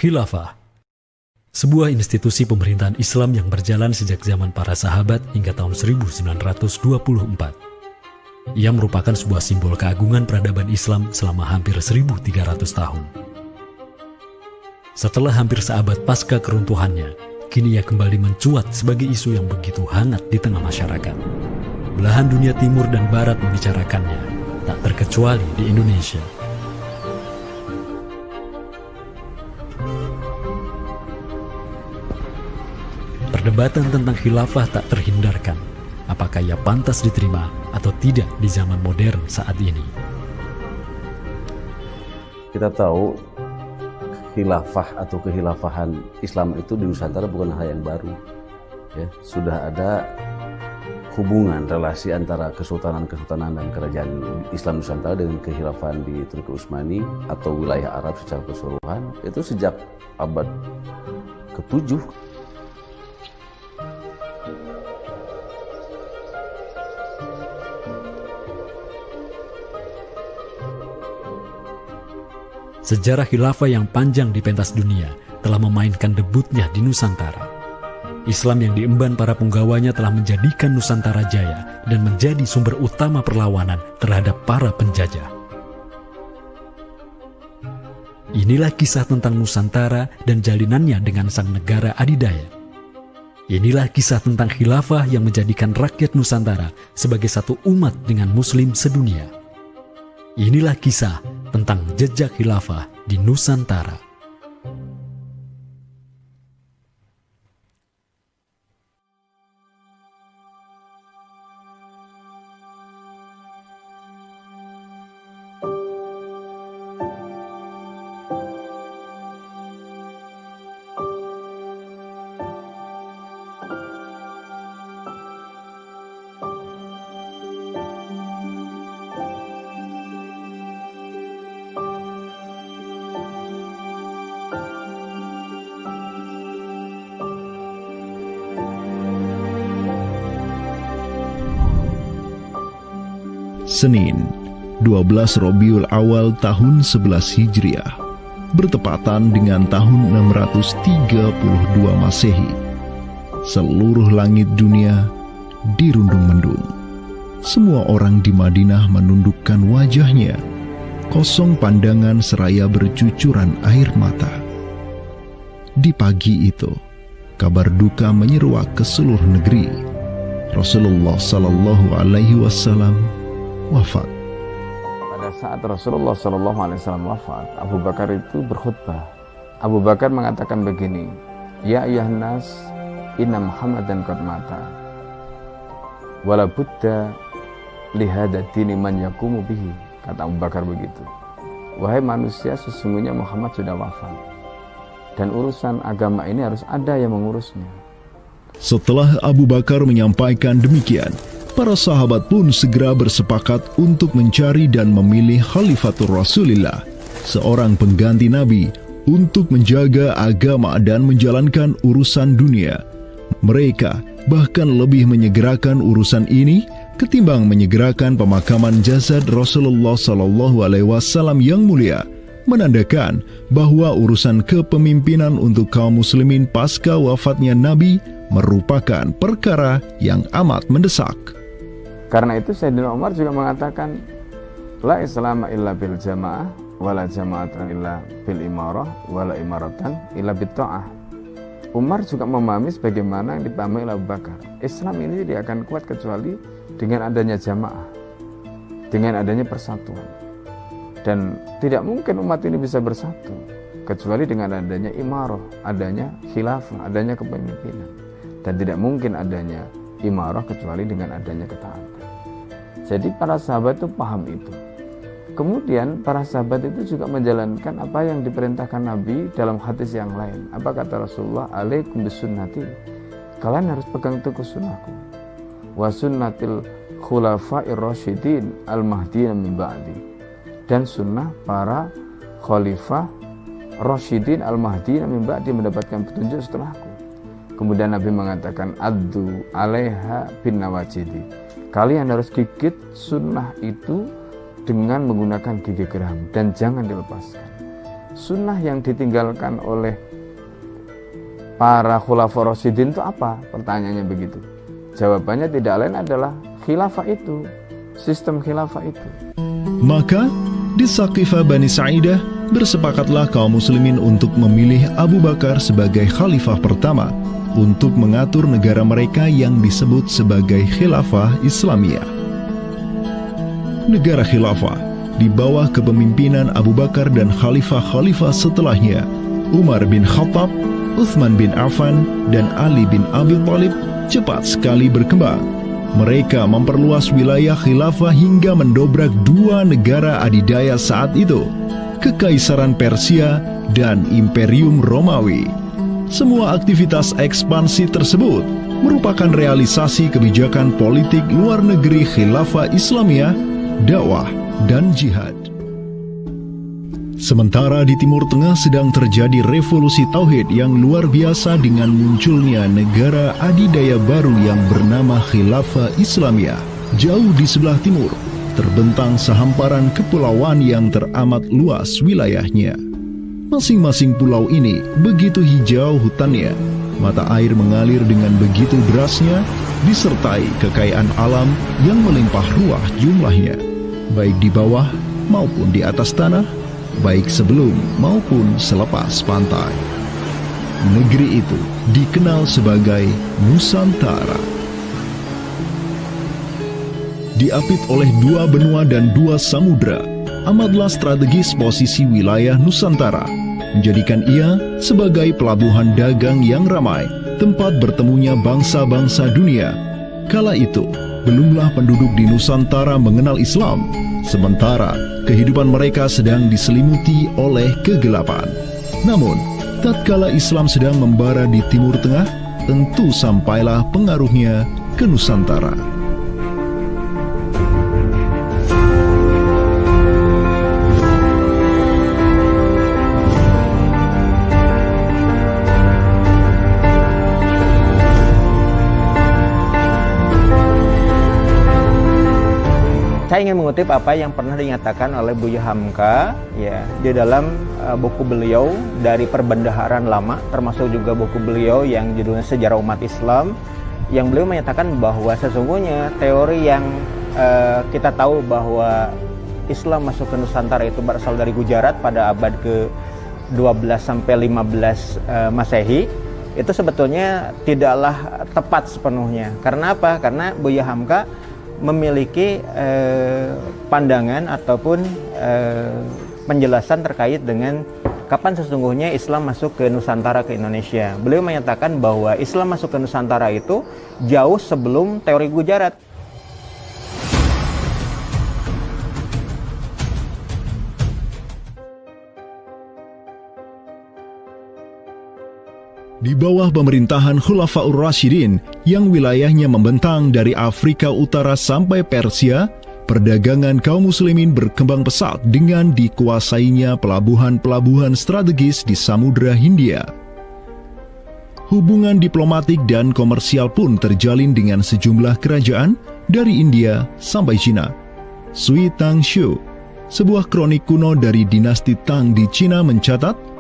Khilafah, sebuah institusi pemerintahan Islam yang berjalan sejak zaman para sahabat hingga tahun 1924. Ia merupakan sebuah simbol keagungan peradaban Islam selama hampir 1.300 tahun. Setelah hampir seabad pasca keruntuhannya, kini ia kembali mencuat sebagai isu yang begitu hangat di tengah masyarakat. Belahan dunia timur dan barat membicarakannya, tak terkecuali di Indonesia. Perdebatan tentang khilafah tak terhindarkan, apakah ia pantas diterima atau tidak di zaman modern saat ini. Kita tahu khilafah atau kehilafahan Islam itu di Nusantara bukan hal yang baru. Ya, sudah ada hubungan relasi antara kesultanan-kesultanan dan kerajaan Islam Nusantara dengan kehilafahan di Turki Utsmani atau wilayah Arab secara keseluruhan itu sejak abad ke-7. Sejarah khilafah yang panjang di pentas dunia telah memainkan debutnya di Nusantara. Islam yang diemban para punggawanya telah menjadikan Nusantara jaya dan menjadi sumber utama perlawanan terhadap para penjajah. Inilah kisah tentang Nusantara dan jalinannya dengan sang negara adidaya. Inilah kisah tentang khilafah yang menjadikan rakyat Nusantara sebagai satu umat dengan Muslim sedunia. Inilah kisah tentang jejak khilafah di Nusantara. Senin, 12 Rabiul Awal tahun 11 Hijriah, bertepatan dengan tahun 632 Masehi. Seluruh langit dunia dirundung mendung. Semua orang di Madinah menundukkan wajahnya, kosong pandangan seraya bercucuran air mata. Di pagi itu, kabar duka menyeruak ke seluruh negeri. Rasulullah Sallallahu Alaihi Wasallam wafat. Pada saat Rasulullah SAW wafat, Abu Bakar itu berkhutbah. Abu Bakar mengatakan begini, Ya ayyuhan nas, inna Muhammadan qad mata. Wala budda lihada dini man yakumu bihi. Kata Abu Bakar begitu. Wahai manusia, sesungguhnya Muhammad sudah wafat. Dan urusan agama ini harus ada yang mengurusnya. Setelah Abu Bakar menyampaikan demikian, para sahabat pun segera bersepakat untuk mencari dan memilih Khalifatur Rasulillah, seorang pengganti Nabi, untuk menjaga agama dan menjalankan urusan dunia. Mereka bahkan lebih menyegerakan urusan ini ketimbang menyegerakan pemakaman jasad Rasulullah SAW yang mulia, menandakan bahwa urusan kepemimpinan untuk kaum muslimin pasca wafatnya Nabi merupakan perkara yang amat mendesak. Karena itu Sayyidina Umar juga mengatakan, La islama illa bil jamaah, wala jama'atan illa bil imarah, wala imaratan illa bit ta'ah. Umar juga memahami sebagaimana yang dipahami oleh Abu Bakar. Islam ini tidak akan kuat kecuali dengan adanya jamaah, dengan adanya persatuan. Dan tidak mungkin umat ini bisa bersatu kecuali dengan adanya imarah, adanya khilafah, adanya kepemimpinan. Dan tidak mungkin adanya imarah kecuali dengan adanya ketaatan. Jadi para sahabat itu paham itu. Kemudian para sahabat itu juga menjalankan apa yang diperintahkan Nabi dalam hadis yang lain. Apa kata Rasulullah? Alaikum bisunnati. Kalian harus pegang teguh sunnahku. Wa sunnatil khulafa'ir rasyidin al-mahdiyyin min ba'di. Dan sunnah para khalifah rasyidin al-mahdiyyin min ba'di mendapatkan petunjuk setelahku. Kemudian Nabi mengatakan, Addu alaiha bin nawajidi. Kalian harus gigit sunnah itu dengan menggunakan gigi geram dan jangan dilepaskan. sunnah yang ditinggalkan oleh para khulafaur rasyidin itu apa? Pertanyaannya begitu. Jawabannya tidak lain adalah khilafah itu, sistem khilafah itu. Maka di Saqifah Bani Sa'idah bersepakatlah kaum muslimin untuk memilih Abu Bakar sebagai khalifah pertama untuk mengatur negara mereka yang disebut sebagai khilafah Islamiyah. Negara khilafah di bawah kepemimpinan Abu Bakar dan khalifah-khalifah setelahnya, Umar bin Khattab, Utsman bin Affan, dan Ali bin Abi Thalib cepat sekali berkembang. Mereka memperluas wilayah khilafah hingga mendobrak dua negara adidaya saat itu, Kekaisaran Persia dan Imperium Romawi. Semua aktivitas ekspansi tersebut merupakan realisasi kebijakan politik luar negeri khilafah Islamiyah, dakwah, dan jihad. Sementara di Timur Tengah sedang terjadi revolusi tauhid yang luar biasa dengan munculnya negara adidaya baru yang bernama Khilafah Islamiyah. Jauh di sebelah timur, terbentang sehamparan kepulauan yang teramat luas wilayahnya. Masing-masing pulau ini begitu hijau hutannya, mata air mengalir dengan begitu derasnya, disertai kekayaan alam yang melimpah ruah jumlahnya, baik di bawah maupun di atas tanah, baik sebelum maupun selepas pantai. Negeri itu dikenal sebagai Nusantara. Diapit oleh dua benua dan dua samudra, amatlah strategis posisi wilayah Nusantara, menjadikan ia sebagai pelabuhan dagang yang ramai, tempat bertemunya bangsa-bangsa dunia. Kala itu, belumlah penduduk di Nusantara mengenal Islam, sementara kehidupan mereka sedang diselimuti oleh kegelapan. Namun, tatkala Islam sedang membara di Timur Tengah, tentu sampailah pengaruhnya ke Nusantara. Saya ingin mengutip apa yang pernah dinyatakan oleh Buya Hamka ya di dalam buku beliau dari Perbendaharaan Lama, termasuk juga buku beliau yang judulnya Sejarah Umat Islam, yang beliau menyatakan bahwa sesungguhnya teori yang kita tahu bahwa Islam masuk ke Nusantara itu berasal dari Gujarat pada abad ke-12 sampai 15 Masehi, itu sebetulnya tidaklah tepat sepenuhnya. Karena apa? Karena Buya Hamka memiliki pandangan ataupun penjelasan terkait dengan kapan sesungguhnya Islam masuk ke Nusantara, ke Indonesia. Beliau menyatakan bahwa Islam masuk ke Nusantara itu jauh sebelum teori Gujarat. Di bawah pemerintahan Khulafaur Rasyidin yang wilayahnya membentang dari Afrika Utara sampai Persia, perdagangan kaum muslimin berkembang pesat dengan dikuasainya pelabuhan-pelabuhan strategis di Samudra Hindia. Hubungan diplomatik dan komersial pun terjalin dengan sejumlah kerajaan dari India sampai Cina. Sui Tang Shu, sebuah kronik kuno dari dinasti Tang di Cina mencatat,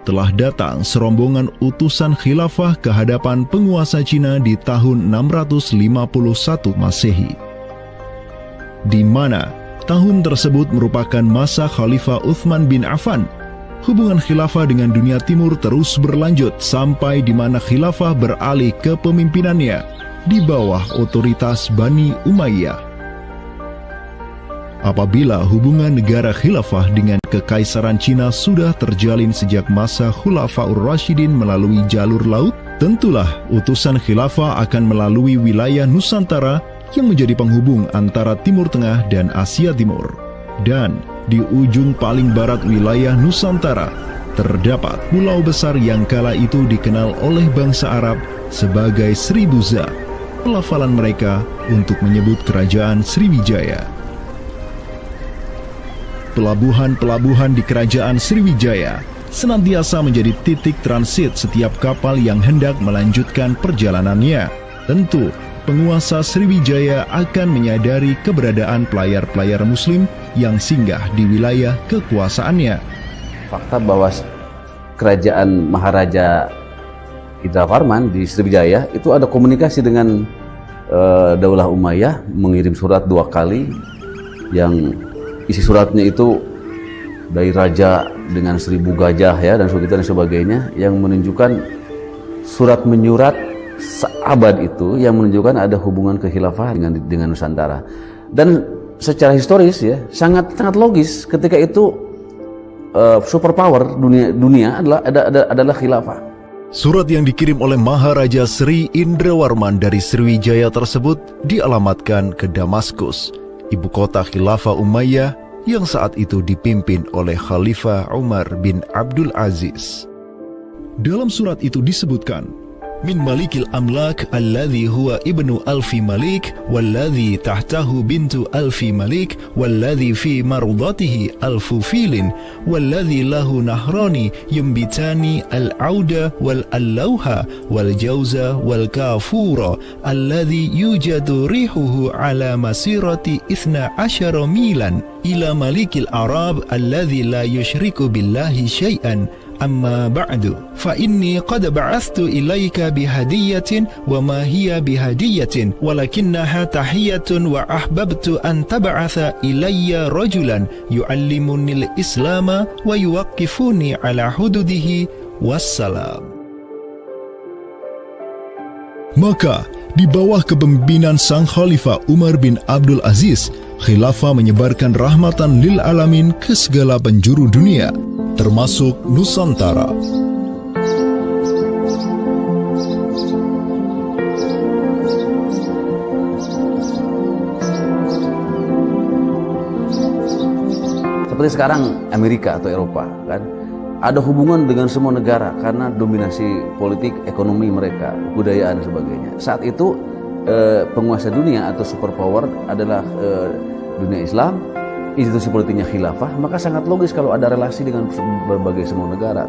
telah datang serombongan utusan khilafah ke hadapan penguasa Cina di tahun 651 Masehi, di mana tahun tersebut merupakan masa Khalifah Utsman bin Affan. Hubungan khilafah dengan dunia timur terus berlanjut sampai di mana khilafah beralih ke pemimpinannya di bawah otoritas Bani Umayyah. Apabila hubungan negara khilafah dengan kekaisaran Cina sudah terjalin sejak masa Khulafaur Rasyidin melalui jalur laut, tentulah utusan khilafah akan melalui wilayah Nusantara yang menjadi penghubung antara Timur Tengah dan Asia Timur. Dan di ujung paling barat wilayah Nusantara, terdapat pulau besar yang kala itu dikenal oleh bangsa Arab sebagai Sribuza, pelafalan mereka untuk menyebut kerajaan Sriwijaya. Pelabuhan-pelabuhan di kerajaan Sriwijaya senantiasa menjadi titik transit setiap kapal yang hendak melanjutkan perjalanannya. Tentu, penguasa Sriwijaya akan menyadari keberadaan pelayar-pelayar muslim yang singgah di wilayah kekuasaannya. fakta bahwa kerajaan Maharaja Indra Farman di Sriwijaya itu ada komunikasi dengan Daulah Umayyah, mengirim surat 2 kali yang isi suratnya itu dari raja dengan 1000 gajah ya dan sebagainya, yang menunjukkan surat menyurat seabad itu yang menunjukkan ada hubungan kekhilafahan dengan Nusantara. Dan secara historis ya sangat logis ketika itu superpower dunia adalah khilafah. Surat yang dikirim oleh Maharaja Sri Indrawarman dari Sriwijaya tersebut dialamatkan ke Damaskus, ibu kota Khilafah Umayyah yang saat itu dipimpin oleh Khalifah Umar bin Abdul Aziz. Dalam surat itu disebutkan, min malikil amlak alladhi huwa ibnu alfi malik walladhi tahtahu bintu alfi malik walladhi fi mardatihi alfu filin walladhi lahu nahrani yumbitani al-auda wal-allawha wal-jawza wal-kafura alladhi yujadu rihuhu ala masirati 12 milan ila malikil arab alladhi la yushriku billahi syai'an. Amma ba'du, fa inni qad ba'athtu ilayka bihadiyatin wa ma hiya bihadiyatin walakinnaha tahiyatun wa ahbabtu an tab'atha ilayya rajulan yu'allimuni al-islama wa yuwaqqifuni ala hududihi wassalam. Maka di bawah kepemimpinan sang Khalifah Umar bin Abdul Aziz, khilafah menyebarkan rahmatan lil alamin ke segala penjuru dunia, termasuk Nusantara. Seperti sekarang Amerika atau Eropa kan ada hubungan dengan semua negara karena dominasi politik, ekonomi mereka, budaya dan sebagainya. Saat itu penguasa dunia atau superpower adalah dunia Islam, institusi politiknya khilafah, maka sangat logis kalau ada relasi dengan berbagai semua negara.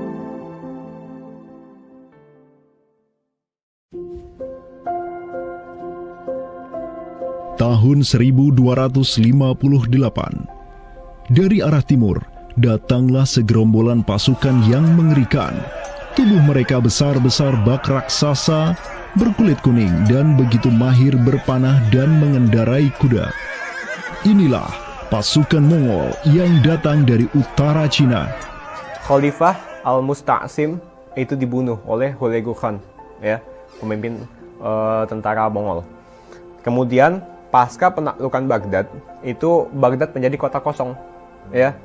Tahun 1258, dari arah timur datanglah segerombolan pasukan yang mengerikan. Tubuh mereka besar-besar bak raksasa, berkulit kuning dan begitu mahir berpanah dan mengendarai kuda. Inilah pasukan Mongol yang datang dari utara Cina. Khalifah Al-Musta'sim itu dibunuh oleh Hulagu Khan, ya, pemimpin tentara Mongol. Kemudian pasca penaklukan Baghdad, itu Baghdad menjadi kota kosong, ya.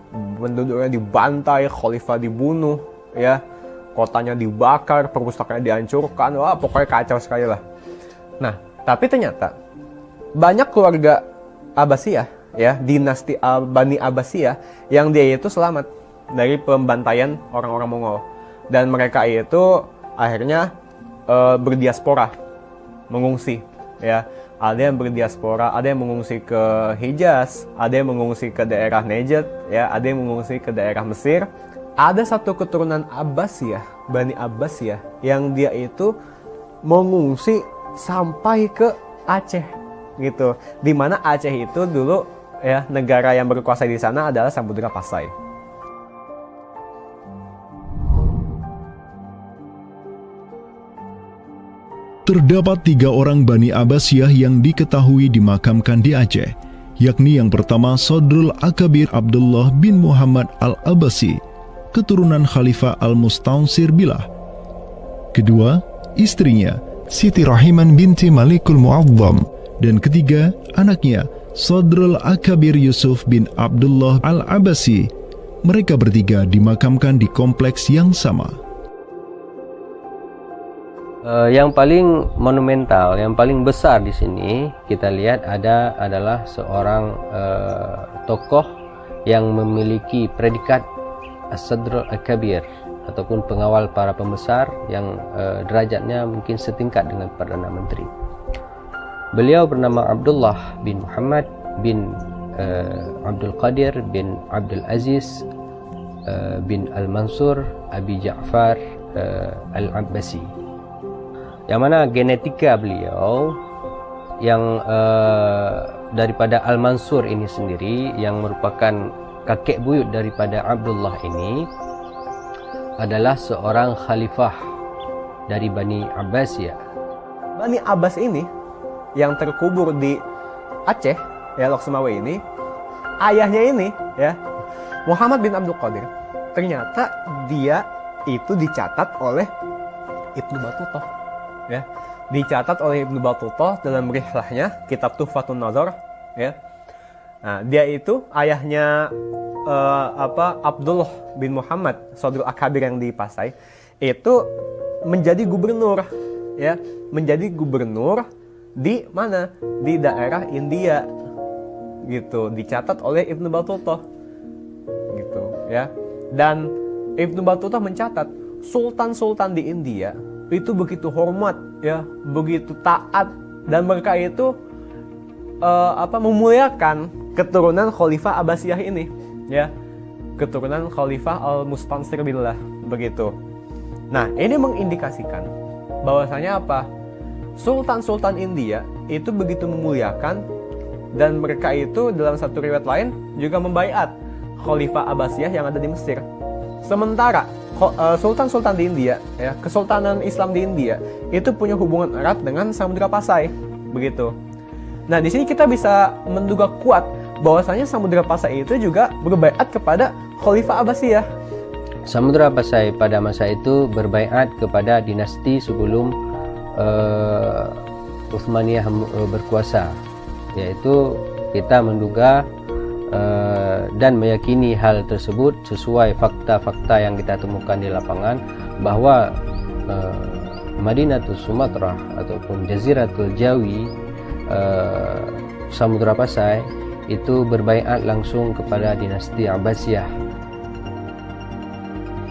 Penduduknya dibantai, khalifah dibunuh, ya. Kotanya dibakar, perpustakaannya dihancurkan, wah pokoknya kacau sekali lah. Nah, tapi ternyata banyak keluarga Abbasiyah, ya, dinasti Bani Abbasiyah yang dia itu selamat dari pembantaian orang-orang Mongol, dan mereka itu akhirnya berdiaspora, mengungsi, ya. Ada yang berdiaspora, ada yang mengungsi ke Hijaz, ada yang mengungsi ke daerah Najd, ya, ada yang mengungsi ke daerah Mesir. Ada satu keturunan Abbasiyah, Bani Abbasiyah, yang dia itu mengungsi sampai ke Aceh, gitu. Di mana Aceh itu dulu, ya, negara yang berkuasa di sana adalah Samudra Pasai. Terdapat 3 orang Bani Abbasiyah yang diketahui dimakamkan di Aceh, yakni yang pertama Sodrul Akabir Abdullah bin Muhammad Al-Abbasi, keturunan Khalifah Al-Mustaunsir Bilah. Kedua, istrinya Siti Rahiman binti Malikul Mu'azzam, dan ketiga, anaknya Sodrul Akabir Yusuf bin Abdullah Al-Abbasi. Mereka bertiga dimakamkan di kompleks yang sama. Yang paling monumental, yang paling besar di sini kita lihat adalah seorang tokoh yang memiliki predikat As-Sadr Al-Kabir ataupun pengawal para pembesar yang derajatnya mungkin setingkat dengan Perdana Menteri. Beliau bernama Abdullah bin Muhammad bin Abdul Qadir bin Abdul Aziz bin Al-Mansur Abi Ja'far Al-Abbasi, yang mana genetika beliau yang daripada Al-Mansur ini sendiri yang merupakan kakek buyut daripada Abdullah ini adalah seorang khalifah dari Bani Abbasiyah. Bani Abbas ini yang terkubur di Aceh, ya Lok Sumawe ini, ayahnya ini ya Muhammad bin Abdul Qadir. Ternyata dia itu dicatat oleh Ibnu Battuta, ya. Dicatat oleh Ibnu Battuta dalam rihlahnya kitab Tuhfatun Nazar, ya. Nah, dia itu ayahnya Abdullah bin Muhammad Sodrul Akabir yang di Pasai itu menjadi gubernur, ya, menjadi gubernur di mana? Di daerah India, gitu. Dicatat oleh Ibnu Battuta, gitu, ya. Dan Ibnu Battuta mencatat sultan-sultan di India itu begitu hormat, ya, begitu taat, dan mereka itu memuliakan keturunan Khalifah Abbasiyah ini, ya, keturunan Khalifah Al-Mustansir billah, begitu. Nah, ini mengindikasikan bahwasanya apa? Sultan-sultan India itu begitu memuliakan, dan mereka itu dalam satu riwayat lain juga membaiat Khalifah Abbasiyah yang ada di Mesir. Sementara sultan-sultan di India, ya, Kesultanan Islam di India itu punya hubungan erat dengan Samudra Pasai, begitu. Nah, di sini kita bisa menduga kuat bahwasanya Samudra Pasai itu juga berbaiat kepada Khalifah Abbasiyah. Samudra Pasai pada masa itu berbaiat kepada dinasti sebelum Utsmaniyah berkuasa, yaitu kita menduga dan meyakini hal tersebut sesuai fakta-fakta yang kita temukan di lapangan bahwa Madinatul Sumatera ataupun Jaziratul Jawi, Samudra Pasai itu berbaiat langsung kepada dinasti Abbasiyah.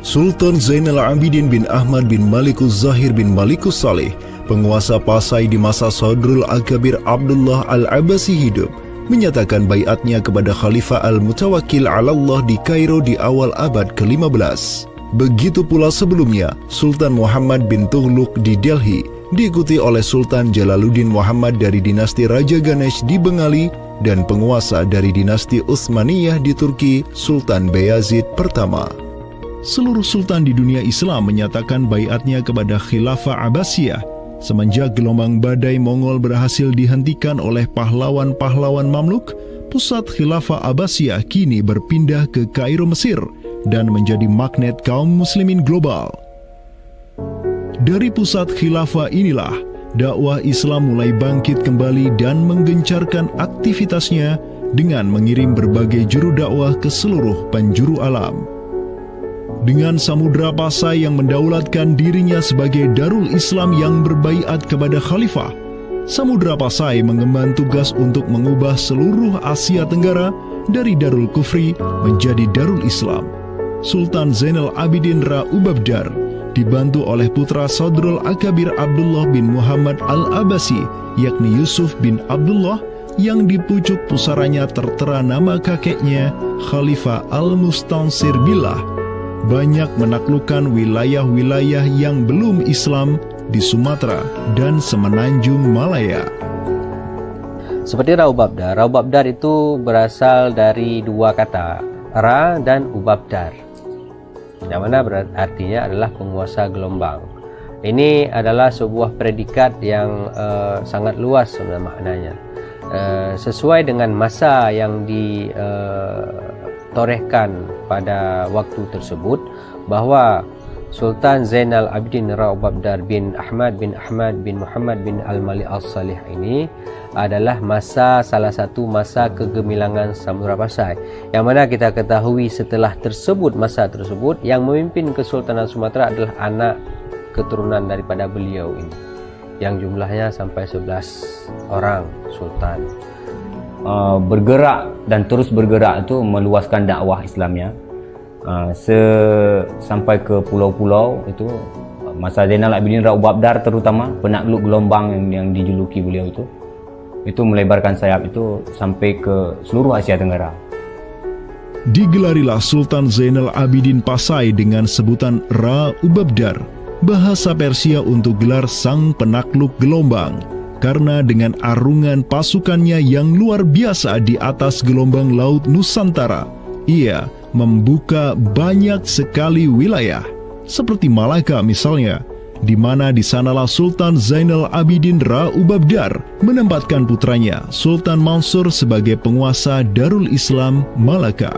Sultan Zainal Abidin bin Ahmad bin Malikus Zahir bin Malikus Saleh, penguasa Pasai di masa Sodrul Akabir Abdullah Al-Abbasi hidup, menyatakan baiatnya kepada Khalifah Al-Mutawakkil 'ala Allah di Kairo di awal abad ke-15. Begitu pula sebelumnya, Sultan Muhammad bin Tughluk di Delhi, diikuti oleh Sultan Jalaluddin Muhammad dari dinasti Raja Ganesh di Bengali, dan penguasa dari dinasti Utsmaniyah di Turki, Sultan Bayazid pertama. Seluruh sultan di dunia Islam menyatakan baiatnya kepada Khilafah Abbasiyah semenjak gelombang badai Mongol berhasil dihentikan oleh pahlawan-pahlawan Mamluk. Pusat Khilafah Abbasiyah kini berpindah ke Kairo, Mesir, dan menjadi magnet kaum muslimin global. Dari pusat khilafah inilah dakwah Islam mulai bangkit kembali dan menggencarkan aktivitasnya dengan mengirim berbagai juru dakwah ke seluruh penjuru alam. Dengan Samudra Pasai yang mendaulatkan dirinya sebagai Darul Islam yang berbaiat kepada Khalifah, Samudra Pasai mengemban tugas untuk mengubah seluruh Asia Tenggara dari Darul Kufri menjadi Darul Islam. Sultan Zainal Abidin Ra Ubabdar dibantu oleh putra Sodrul Akabir Abdullah bin Muhammad Al-Abbasi, yakni Yusuf bin Abdullah, yang di pucuk pusaranya tertera nama kakeknya Khalifah Al-Mustansir billah, banyak menaklukkan wilayah-wilayah yang belum Islam di Sumatera dan Semenanjung Malaya. Seperti Ra Ubabdar. Ra Ubabdar itu berasal dari dua kata, Ra dan Ubabdar, yang mana artinya adalah penguasa gelombang. Ini adalah sebuah predikat yang sangat luas sebenarnya maknanya. Sesuai dengan masa yang ditorehkan pada waktu tersebut, bahwa Sultan Zainal Abidin Ra Ubabdar bin Ahmad bin Muhammad bin Al-Malik Al-Salih ini adalah salah satu masa kegemilangan Samudra Pasai, yang mana kita ketahui setelah masa tersebut yang memimpin Kesultanan Sumatera adalah anak keturunan daripada beliau ini, yang jumlahnya sampai 11 orang sultan. Bergerak dan terus bergerak itu meluaskan dakwah Islamnya sampai ke pulau-pulau. Itu masa Zainal Abidin Ra Ubabdar, terutama penakluk gelombang yang dijuluki beliau itu melebarkan sayap itu sampai ke seluruh Asia Tenggara. Digelarilah Sultan Zainal Abidin Pasai dengan sebutan Ra Ubabdar, bahasa Persia untuk gelar sang penakluk gelombang, karena dengan arungan pasukannya yang luar biasa di atas gelombang laut Nusantara, Ia membuka banyak sekali wilayah, seperti Malaka misalnya, di mana di sanalah Sultan Zainal Abidin Ra Ubabdar menempatkan putranya Sultan Mansur sebagai penguasa Darul Islam Malaka.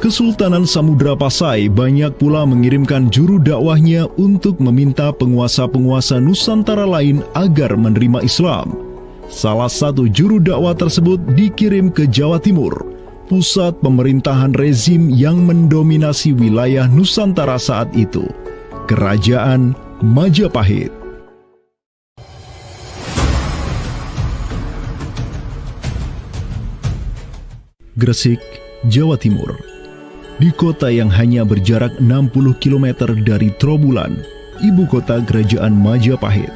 Kesultanan Samudra Pasai banyak pula mengirimkan juru dakwahnya untuk meminta penguasa-penguasa Nusantara lain agar menerima Islam. Salah satu juru dakwah tersebut dikirim ke Jawa Timur, pusat pemerintahan rezim yang mendominasi wilayah Nusantara saat itu, Kerajaan Majapahit. Gresik, Jawa Timur. Di kota yang hanya berjarak 60 km dari Trowulan, ibu kota Kerajaan Majapahit,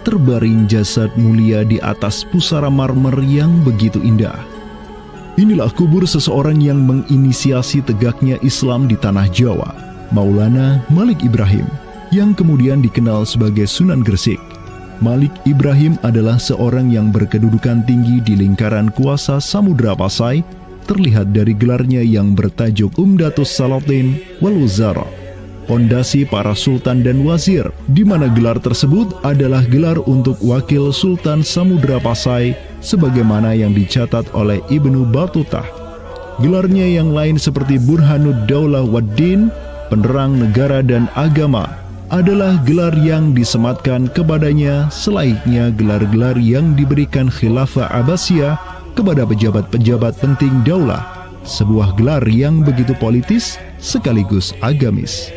terbaring jasad mulia di atas pusara marmer yang begitu indah. Inilah kubur seseorang yang menginisiasi tegaknya Islam di tanah Jawa, Maulana Malik Ibrahim, yang kemudian dikenal sebagai Sunan Gresik. Malik Ibrahim adalah seorang yang berkedudukan tinggi di lingkaran kuasa Samudra Pasai, terlihat dari gelarnya yang bertajuk Umdatus Salatin wal Wuzara, pondasi para sultan dan wazir, di mana gelar tersebut adalah gelar untuk wakil Sultan Samudra Pasai sebagaimana yang dicatat oleh Ibnu Battutah. Gelarnya yang lain seperti Burhanud Daulah Waddin, penerang negara dan agama, adalah gelar yang disematkan kepadanya selayaknya gelar-gelar yang diberikan Khilafah Abbasiyah kepada pejabat-pejabat penting daulah, sebuah gelar yang begitu politis sekaligus agamis.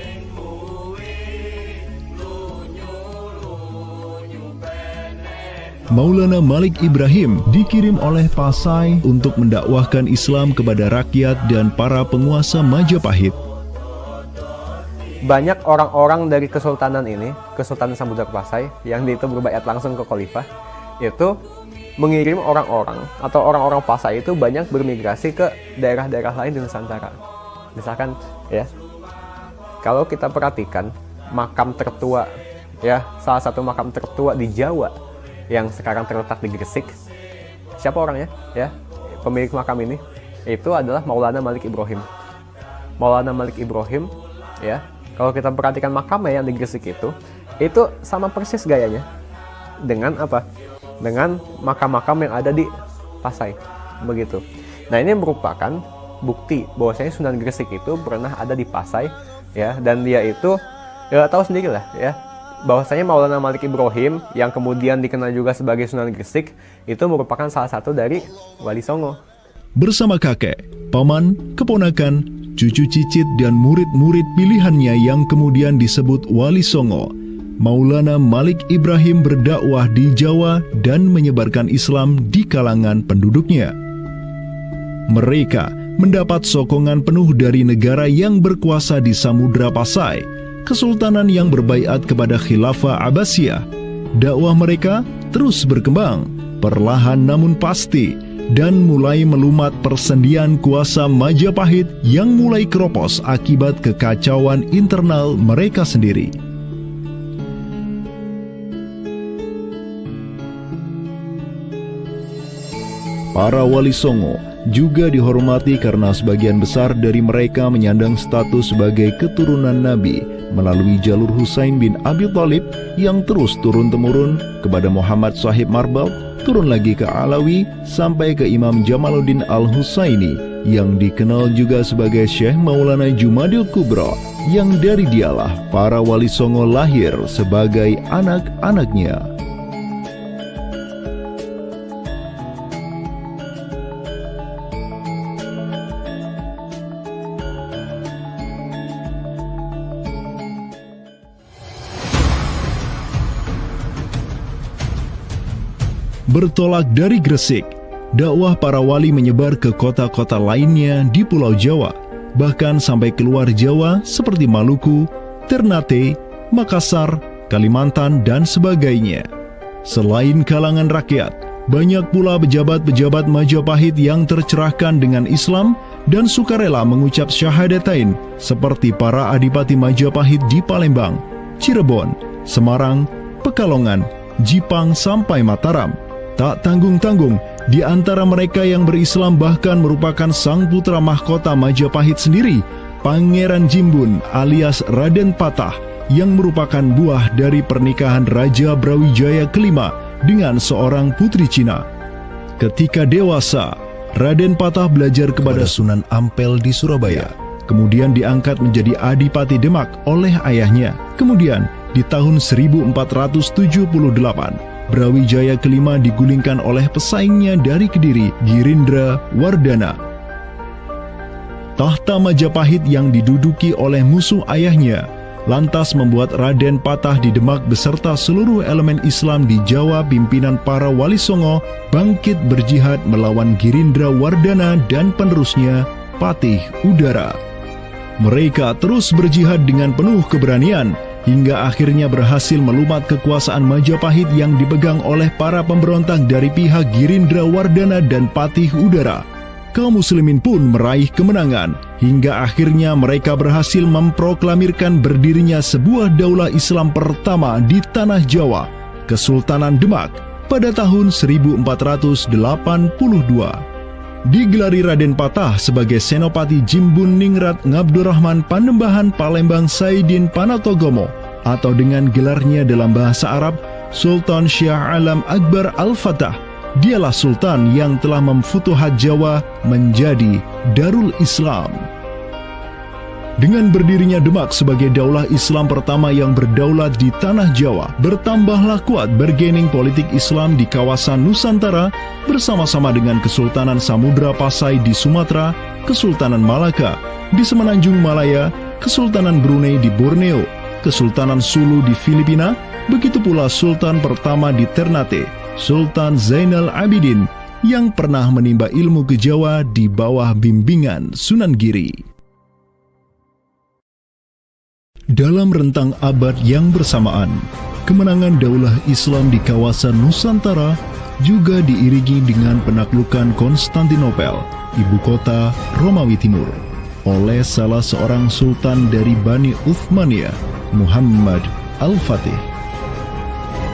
Maulana Malik Ibrahim dikirim oleh Pasai untuk mendakwahkan Islam kepada rakyat dan para penguasa Majapahit. Banyak orang-orang dari kesultanan ini, Kesultanan Samudra Pasai, yang itu berbaiat langsung ke khalifah, itu mengirim orang-orang atau orang-orang Pasai itu banyak bermigrasi ke daerah-daerah lain di Nusantara. Misalkan ya, kalau kita perhatikan makam tertua ya, salah satu makam tertua di Jawa yang sekarang terletak di Gresik, siapa orangnya ya? Pemilik makam ini itu adalah Maulana Malik Ibrahim. Maulana Malik Ibrahim ya, kalau kita perhatikan makamnya yang di Gresik itu sama persis gayanya dengan apa? Dengan makam-makam yang ada di Pasai, begitu. Nah, ini merupakan bukti bahwasanya Sunan Gresik itu pernah ada di Pasai, ya, dan dia itu ya tahu sendiri lah, ya, bahwasanya Maulana Malik Ibrahim yang kemudian dikenal juga sebagai Sunan Gresik itu merupakan salah satu dari Wali Songo. Bersama kakek, paman, keponakan, cucu cicit dan murid-murid pilihannya yang kemudian disebut Wali Songo, Maulana Malik Ibrahim berdakwah di Jawa dan menyebarkan Islam di kalangan penduduknya. Mereka mendapat sokongan penuh dari negara yang berkuasa di Samudra Pasai, kesultanan yang berbaiat kepada Khilafah Abbasiyah. Dakwah mereka terus berkembang, perlahan namun pasti, dan mulai melumat persendian kuasa Majapahit yang mulai keropos akibat kekacauan internal mereka sendiri. Para Wali Songo juga dihormati karena sebagian besar dari mereka menyandang status sebagai keturunan Nabi melalui jalur Husain bin Abi Thalib yang terus turun-temurun kepada Muhammad Sahib Marbal, turun lagi ke Alawi sampai ke Imam Jamaluddin Al-Husaini yang dikenal juga sebagai Syekh Maulana Jumadil Kubra, yang dari dialah para Wali Songo lahir sebagai anak-anaknya. Bertolak dari Gresik, dakwah para wali menyebar ke kota-kota lainnya di Pulau Jawa, bahkan sampai keluar Jawa seperti Maluku, Ternate, Makassar, Kalimantan, dan sebagainya. Selain kalangan rakyat, banyak pula pejabat-pejabat Majapahit yang tercerahkan dengan Islam dan sukarela mengucap syahadatain, seperti para adipati Majapahit di Palembang, Cirebon, Semarang, Pekalongan, Jipang sampai Mataram. Tak tanggung-tanggung, Di antara mereka yang berislam bahkan merupakan sang putra mahkota Majapahit sendiri, Pangeran Jimbun alias Raden Patah, yang merupakan buah dari pernikahan Raja Brawijaya kelima dengan seorang putri Cina. Ketika dewasa, Raden Patah belajar kepada Sunan Ampel di Surabaya. Kemudian diangkat menjadi Adipati Demak oleh ayahnya. Kemudian di tahun 1478, Brawijaya kelima digulingkan oleh pesaingnya dari Kediri, Girindra Wardana. Tahta Majapahit yang diduduki oleh musuh ayahnya lantas membuat Raden Patah di Demak beserta seluruh elemen Islam di Jawa pimpinan para Wali Songo bangkit berjihad melawan Girindra Wardana dan penerusnya Patih Udara. Mereka terus berjihad dengan penuh keberanian hingga akhirnya berhasil melumat kekuasaan Majapahit yang dipegang oleh para pemberontak dari pihak Girindra Wardana dan Patih Udara. Kaum muslimin pun meraih kemenangan hingga akhirnya mereka berhasil memproklamirkan berdirinya sebuah daulah Islam pertama di tanah Jawa, Kesultanan Demak, pada tahun 1482. Digelari Raden Patah sebagai Senopati Jimbun Ningrat Ngabdurrahman Panembahan Palembang Saidin Panatogomo, atau dengan gelarnya dalam bahasa Arab Sultan Syah Alam Akbar Al-Fatah. Dialah sultan yang telah memfutuhat Jawa menjadi Darul Islam. Dengan berdirinya Demak sebagai daulah Islam pertama yang berdaulat di tanah Jawa, bertambahlah kuat bargaining politik Islam di kawasan Nusantara bersama-sama dengan Kesultanan Samudra Pasai di Sumatera, Kesultanan Malaka di Semenanjung Malaya, Kesultanan Brunei di Borneo, Kesultanan Sulu di Filipina, begitu pula Sultan pertama di Ternate, Sultan Zainal Abidin, yang pernah menimba ilmu ke Jawa di bawah bimbingan Sunan Giri. Dalam rentang abad yang bersamaan, kemenangan daulah Islam di kawasan Nusantara juga diiringi dengan penaklukan Konstantinopel, ibu kota Romawi Timur, oleh salah seorang sultan dari Bani Uthmaniyah, Muhammad Al-Fatih.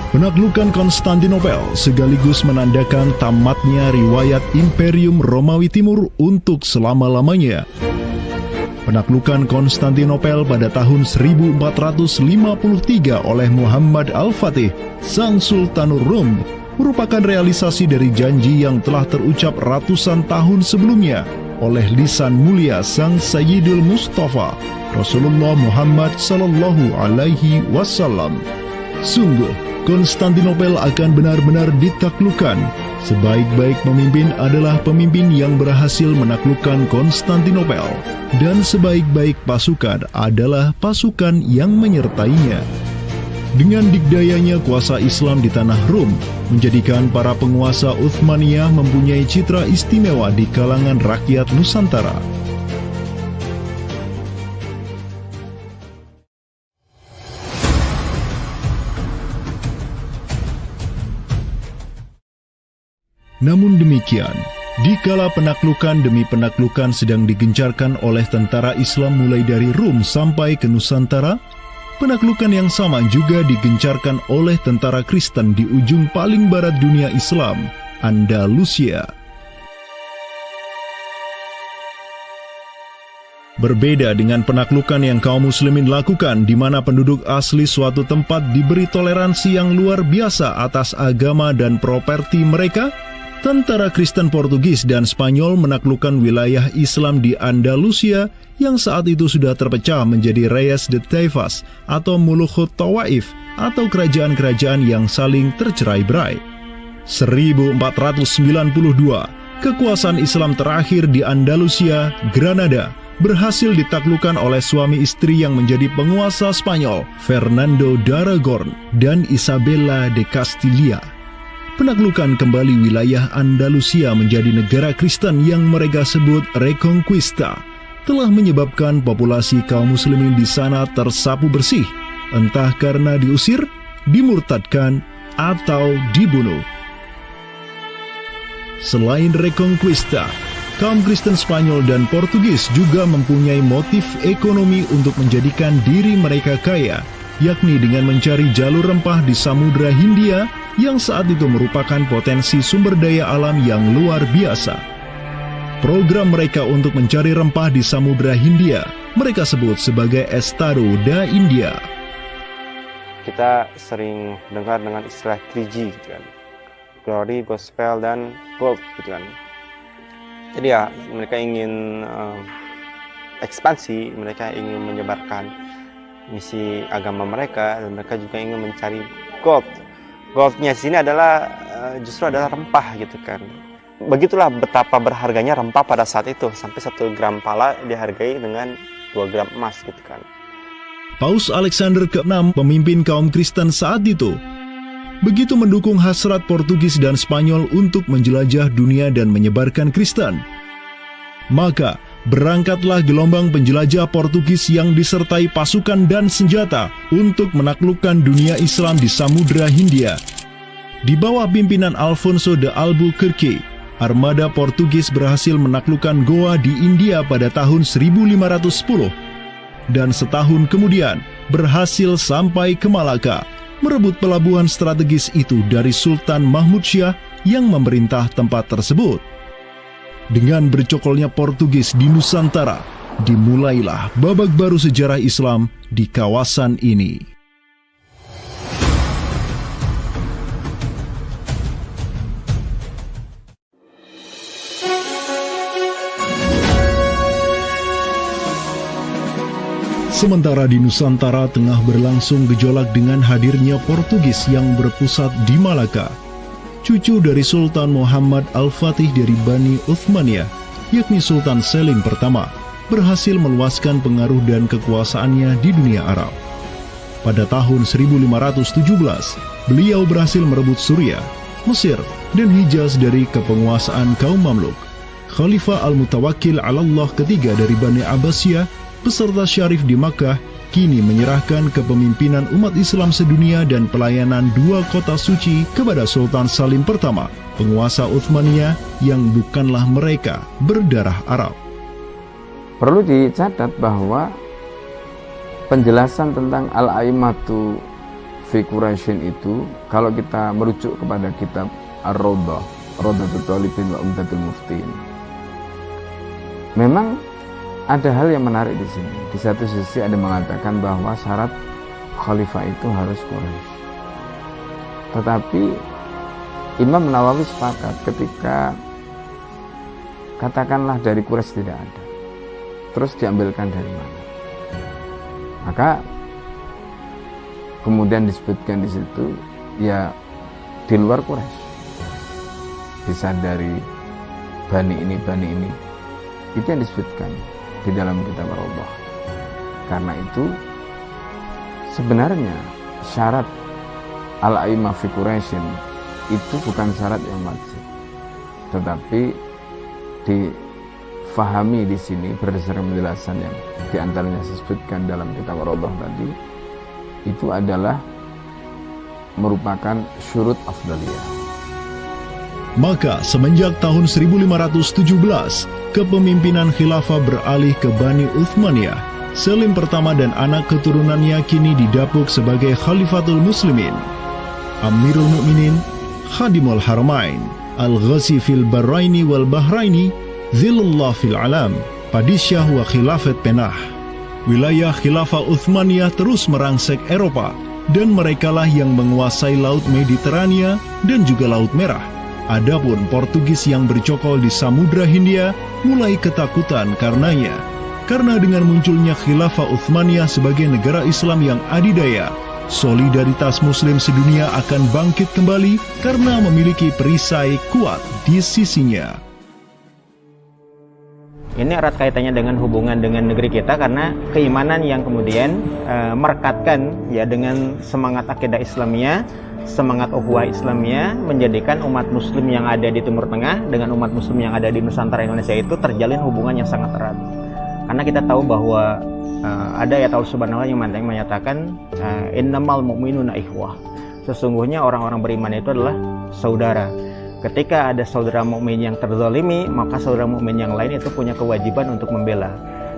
Penaklukan Konstantinopel sekaligus menandakan tamatnya riwayat Imperium Romawi Timur untuk selama-lamanya. Penaklukan Konstantinopel pada tahun 1453 oleh Muhammad Al-Fatih, sang Sultanur Rum, merupakan realisasi dari janji yang telah terucap ratusan tahun sebelumnya oleh lisan mulia sang Sayyidul Mustafa, Rasulullah Muhammad sallallahu alaihi wasallam. Sungguh, Konstantinopel akan benar-benar ditaklukkan. Sebaik-baik pemimpin adalah pemimpin yang berhasil menaklukkan Konstantinopel, dan sebaik-baik pasukan adalah pasukan yang menyertainya. Dengan dikdayanya kuasa Islam di tanah Rum, menjadikan para penguasa Uthmaniyah mempunyai citra istimewa di kalangan rakyat Nusantara. Namun demikian, dikala penaklukan demi penaklukan sedang digencarkan oleh tentara Islam mulai dari Rum sampai ke Nusantara, penaklukan yang sama juga digencarkan oleh tentara Kristen di ujung paling barat dunia Islam, Andalusia. Berbeda dengan penaklukan yang kaum muslimin lakukan, di mana penduduk asli suatu tempat diberi toleransi yang luar biasa atas agama dan properti mereka, tentara Kristen Portugis dan Spanyol menaklukkan wilayah Islam di Andalusia yang saat itu sudah terpecah menjadi Reyes de Taifas atau Mulukhut Tawaif atau kerajaan-kerajaan yang saling tercerai-berai. 1492, kekuasaan Islam terakhir di Andalusia, Granada, berhasil ditaklukkan oleh suami istri yang menjadi penguasa Spanyol, Fernando de Aragon dan Isabella de Castilla. Penaklukan kembali wilayah Andalusia menjadi negara Kristen yang mereka sebut Reconquista telah menyebabkan populasi kaum muslimin di sana tersapu bersih, entah karena diusir, dimurtadkan, atau dibunuh. Selain Reconquista, kaum Kristen Spanyol dan Portugis juga mempunyai motif ekonomi untuk menjadikan diri mereka kaya, yakni dengan mencari jalur rempah di Samudra Hindia yang saat itu merupakan potensi sumber daya alam yang luar biasa. Program mereka untuk mencari rempah di Samudra Hindia mereka sebut sebagai Estado da India. Kita sering dengar dengan istilah 3G gitu kan. Glory, Gospel, dan Gold gitu kan. Jadi ya mereka ingin ekspansi, mereka ingin menyebarkan misi agama mereka, dan mereka juga ingin mencari gold. Goldnya sini adalah justru adalah rempah gitu kan. Begitulah betapa berharganya rempah pada saat itu, sampai 1 gram pala dihargai dengan 2 gram emas gitu kan. Paus Alexander ke-6, pemimpin kaum Kristen saat itu, begitu mendukung hasrat Portugis dan Spanyol untuk menjelajah dunia dan menyebarkan Kristen. Maka berangkatlah gelombang penjelajah Portugis yang disertai pasukan dan senjata untuk menaklukkan dunia Islam di Samudra Hindia. Di bawah pimpinan Alfonso de Albuquerque, armada Portugis berhasil menaklukkan Goa di India pada tahun 1510 dan setahun kemudian berhasil sampai ke Malaka, merebut pelabuhan strategis itu dari Sultan Mahmud Syah yang memerintah tempat tersebut. Dengan bercokolnya Portugis di Nusantara, dimulailah babak baru sejarah Islam di kawasan ini. Sementara di Nusantara tengah berlangsung gejolak dengan hadirnya Portugis yang berpusat di Malaka. Cucu dari Sultan Muhammad Al-Fatih dari Bani Uthmaniyah, yakni Sultan Selim pertama, berhasil meluaskan pengaruh dan kekuasaannya di dunia Arab. Pada tahun 1517, beliau berhasil merebut Suriah, Mesir, dan Hijaz dari kepenguasaan kaum Mamluk. Khalifah Al-Mutawakkil 'alallah ketiga dari Bani Abbasiyah beserta Syarif di Makkah kini menyerahkan kepemimpinan umat Islam sedunia dan pelayanan 2 kota suci kepada Sultan Salim pertama, penguasa Uthmaniyah yang bukanlah mereka berdarah Arab. Perlu dicatat bahwa penjelasan tentang Al-A'immatu fi Quraisyin itu, kalau kita merujuk kepada kitab Ar-Rawdah, Rawdatul Thalibin wa Umdatul Muftin, memang ada hal yang menarik di sini. Di satu sisi ada mengatakan bahwa syarat khalifah itu harus Quraisy. Tetapi Imam Nawawi sepakat ketika katakanlah dari Quraisy tidak ada, terus diambilkan dari mana? Maka kemudian disebutkan di situ ya di luar Quraisy. Bisa dari bani ini, itu yang disebutkan di dalam kitab Ar-Rawdah. Karena itu sebenarnya syarat al-a'immah fi Quraisyin itu bukan syarat yang wajib, tetapi difahami di sini berdasarkan penjelasan yang diantaranya disebutkan dalam kitab Ar-Rawdah tadi, itu adalah merupakan syurut afdaliyah. Maka semenjak tahun 1517, kepemimpinan khilafah beralih ke Bani Uthmaniyah. Selim pertama dan anak keturunannya kini didapuk sebagai Khalifatul Muslimin. Amirul Mukminin, Khadimul Haramain, Al-Ghazi fil Bahraini wal Bahraini, Zilullah fil Alam, Padisyah wa Khilafat Penah. Wilayah khilafah Uthmaniyah terus merangsek Eropa, dan merekalah yang menguasai Laut Mediterania dan juga Laut Merah. Adapun Portugis yang bercokol di Samudra Hindia mulai ketakutan karenanya. Karena dengan munculnya khilafah Uthmaniyah sebagai negara Islam yang adidaya, solidaritas Muslim sedunia akan bangkit kembali karena memiliki perisai kuat di sisinya. Ini erat kaitannya dengan hubungan dengan negeri kita, karena keimanan yang kemudian merekatkan ya dengan semangat akidah Islamiyah, semangat ukhuwah Islamiyah, menjadikan umat Muslim yang ada di Timur Tengah dengan umat Muslim yang ada di Nusantara Indonesia itu terjalin hubungan yang sangat erat. Karena kita tahu bahwa ada ayat Allah Subhanahu wa Ta'ala yang menyatakan innamal mu'minuna ikhwah. Sesungguhnya orang-orang beriman itu adalah saudara. Ketika ada saudara mukmin yang terzalimi, maka saudara mukmin yang lain itu punya kewajiban untuk membela.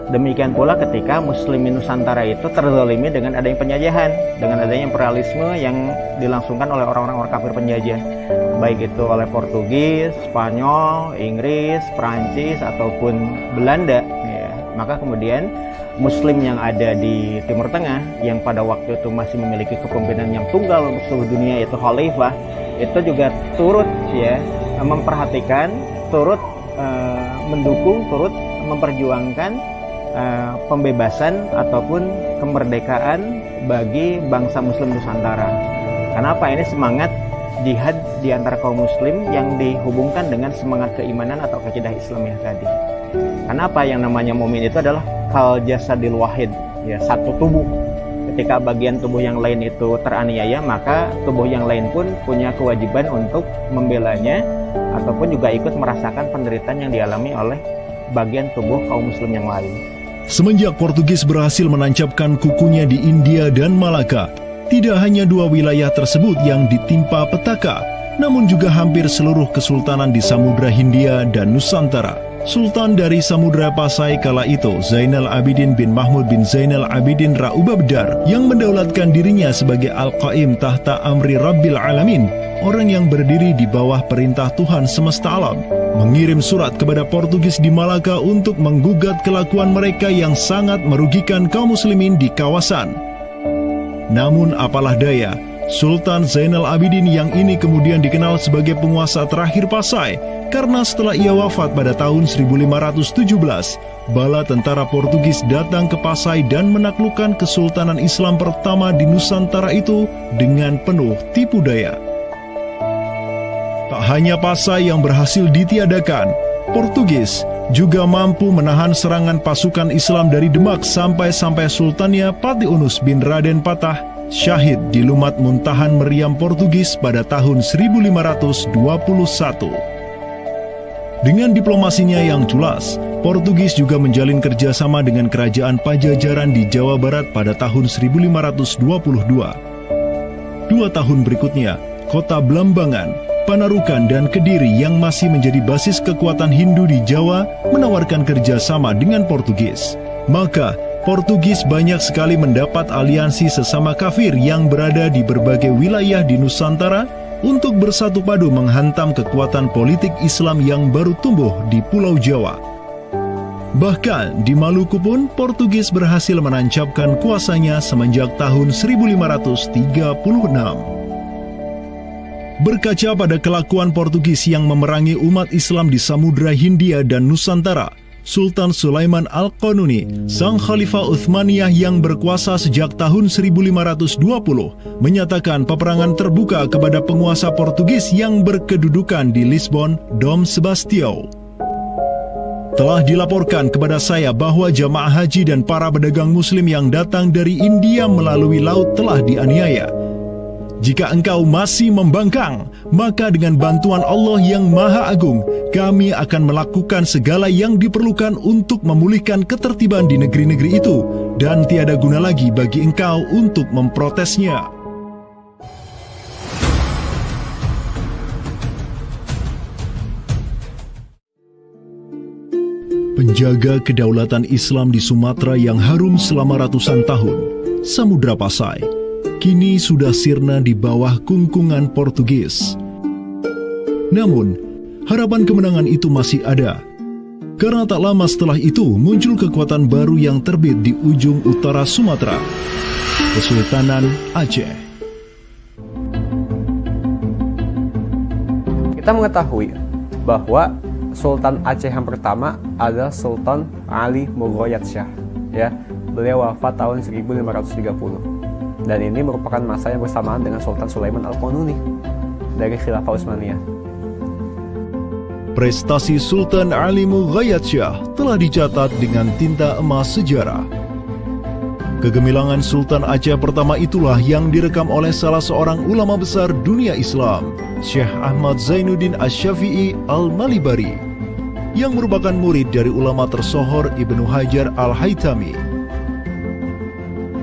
Demikian pula ketika Muslimin Nusantara itu terzalimi dengan adanya penjajahan, dengan adanya imperialisme yang dilangsungkan oleh orang-orang kafir penjajah, baik itu oleh Portugis, Spanyol, Inggris, Perancis ataupun Belanda. Ya. Maka kemudian Muslim yang ada di Timur Tengah yang pada waktu itu masih memiliki kepemimpinan yang tunggal untuk seluruh dunia, yaitu Khalifah, itu juga turut ya memperhatikan, turut mendukung, turut memperjuangkan pembebasan ataupun kemerdekaan bagi bangsa Muslim Nusantara. Kenapa? Ini semangat jihad di antara kaum Muslim yang dihubungkan dengan semangat keimanan atau akidah Islamiyah tadi. Kenapa? Yang namanya mukmin itu adalah kal jasadil wahid, ya, satu tubuh. Ketika bagian tubuh yang lain itu teraniaya, maka tubuh yang lain pun punya kewajiban untuk membelanya ataupun juga ikut merasakan penderitaan yang dialami oleh bagian tubuh kaum Muslim yang lain. Semenjak Portugis berhasil menancapkan kukunya di India dan Malaka, tidak hanya dua wilayah tersebut yang ditimpa petaka, namun juga hampir seluruh kesultanan di Samudra Hindia dan Nusantara. Sultan dari Samudra Pasai kala itu, Zainal Abidin bin Mahmud bin Zainal Abidin Ra-Ubabdar, yang mendaulatkan dirinya sebagai Al-Qaim tahta Amri Rabbil Alamin, orang yang berdiri di bawah perintah Tuhan semesta alam, mengirim surat kepada Portugis di Malaka untuk menggugat kelakuan mereka yang sangat merugikan kaum muslimin di kawasan. Namun apalah daya, Sultan Zainal Abidin yang ini kemudian dikenal sebagai penguasa terakhir Pasai, karena setelah ia wafat pada tahun 1517, bala tentara Portugis datang ke Pasai dan menaklukkan Kesultanan Islam pertama di Nusantara itu dengan penuh tipu daya. Tak hanya Pasai yang berhasil ditiadakan, Portugis juga mampu menahan serangan pasukan Islam dari Demak sampai Sultannya Patiunus bin Raden Patah syahid di Lumat Muntahan Meriam Portugis pada tahun 1521. Dengan diplomasinya yang culas, Portugis juga menjalin kerjasama dengan kerajaan Pajajaran di Jawa Barat pada tahun 1522. 2 tahun berikutnya, kota Blambangan, Panarukan, dan Kediri yang masih menjadi basis kekuatan Hindu di Jawa menawarkan kerjasama dengan Portugis. Maka, Portugis banyak sekali mendapat aliansi sesama kafir yang berada di berbagai wilayah di Nusantara untuk bersatu padu menghantam kekuatan politik Islam yang baru tumbuh di Pulau Jawa. Bahkan di Maluku pun Portugis berhasil menancapkan kuasanya semenjak tahun 1536. Berkaca pada kelakuan Portugis yang memerangi umat Islam di Samudra Hindia dan Nusantara, Sultan Sulaiman Al-Qanuni, sang Khalifah Uthmaniyah yang berkuasa sejak tahun 1520, menyatakan peperangan terbuka kepada penguasa Portugis yang berkedudukan di Lisbon, Dom Sebastião. Telah dilaporkan kepada saya bahwa jamaah haji dan para pedagang muslim yang datang dari India melalui laut telah dianiaya. Jika engkau masih membangkang, maka dengan bantuan Allah yang Maha Agung, kami akan melakukan segala yang diperlukan untuk memulihkan ketertiban di negeri-negeri itu, dan tiada guna lagi bagi engkau untuk memprotesnya. Penjaga kedaulatan Islam di Sumatera yang harum selama ratusan tahun, Samudra Pasai, kini sudah sirna di bawah kungkungan Portugis. Namun, harapan kemenangan itu masih ada. Karena tak lama setelah itu muncul kekuatan baru yang terbit di ujung utara Sumatera, Kesultanan Aceh. Kita mengetahui bahwa Sultan Aceh yang pertama adalah Sultan Ali Mughoyat Shah. Ya, beliau wafat tahun 1530. Dan ini merupakan masa yang bersamaan dengan Sultan Sulaiman Al-Qanuni dari Khilafah Utsmaniyah. Prestasi Sultan Ali Mughoyat Shah telah dicatat dengan tinta emas sejarah. Kegemilangan Sultan Aceh pertama itulah yang direkam oleh salah seorang ulama besar dunia Islam, Syekh Ahmad Zainuddin Asy-Syafi'i Al-Malibari, yang merupakan murid dari ulama tersohor Ibnu Hajar Al-Haytami.